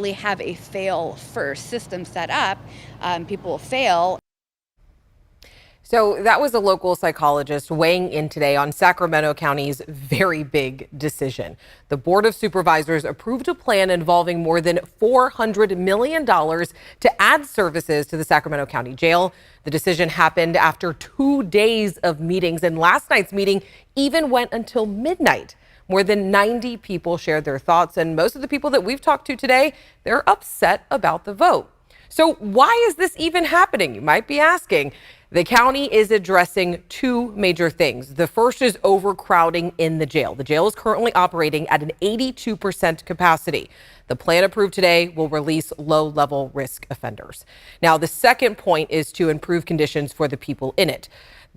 Really have a fail first system set up. People will fail. So that was a local psychologist weighing in today on Sacramento County's very big decision. The Board of Supervisors approved a plan involving more than $400 million to add services to the Sacramento County Jail. The decision happened after 2 days of meetings, and last night's meeting even went until midnight. More than 90 people shared their thoughts, and most of the people that we've talked to today, they're upset about the vote. So why is this even happening? You might be asking. The county is addressing two major things. The first is overcrowding in the jail. The jail is currently operating at an 82% capacity. The plan approved today will release low-level risk offenders. Now, the second point is to improve conditions for the people in it.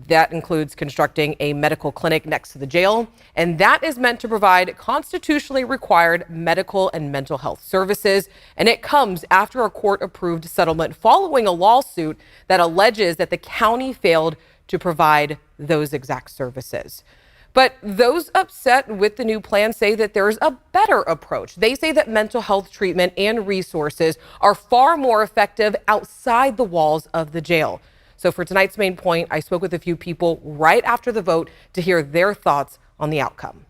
That includes constructing a medical clinic next to the jail, and that is meant to provide constitutionally required medical and mental health services. And it comes after a court-approved settlement following a lawsuit that alleges that the county failed to provide those exact services. But those upset with the new plan say that there's a better approach. They say that mental health treatment and resources are far more effective outside the walls of the jail. So for tonight's main point, I spoke with a few people right after the vote to hear their thoughts on the outcome.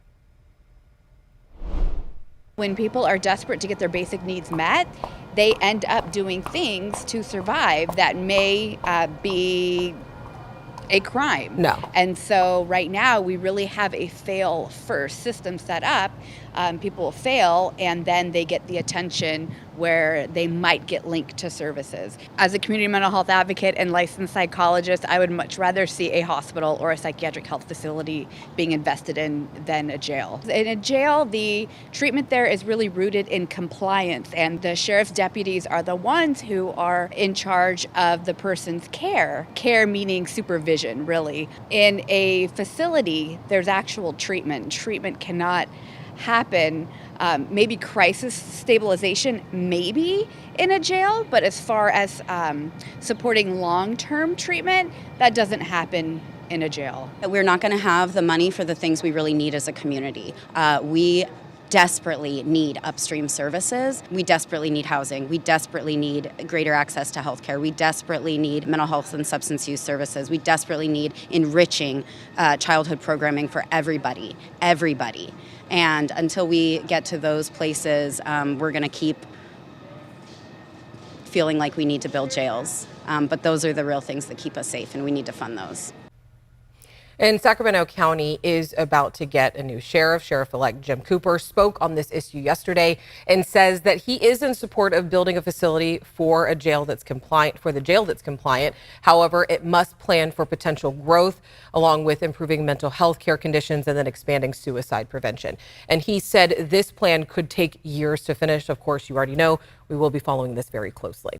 When people are desperate to get their basic needs met, they end up doing things to survive that may be a crime. No. And so right now we really have a fail first system set up. People will fail and then they get the attention where they might get linked to services. As a community mental health advocate and licensed psychologist, I would much rather see a hospital or a psychiatric health facility being invested in than a jail. In a jail, the treatment there is really rooted in compliance, and the sheriff's deputies are the ones who are in charge of the person's care. Care meaning supervision, really. In a facility, there's actual treatment. Treatment cannot happen. Maybe crisis stabilization, maybe in a jail, but as far as supporting long-term treatment, that doesn't happen in a jail. We're not going to have the money for the things we really need as a community. We desperately need upstream services. We desperately need housing. We desperately need greater access to healthcare. We desperately need mental health and substance use services. We desperately need enriching childhood programming for everybody. And until we get to those places, we're going to keep feeling like we need to build jails. But those are the real things that keep us safe, and we need to fund those. And Sacramento County is about to get a new sheriff. Sheriff-elect Jim Cooper spoke on this issue yesterday and says that he is in support of building a facility for a jail that's compliant, However, it must plan for potential growth along with improving mental health care conditions and then expanding suicide prevention. And he said this plan could take years to finish. Of course, you already know we will be following this very closely.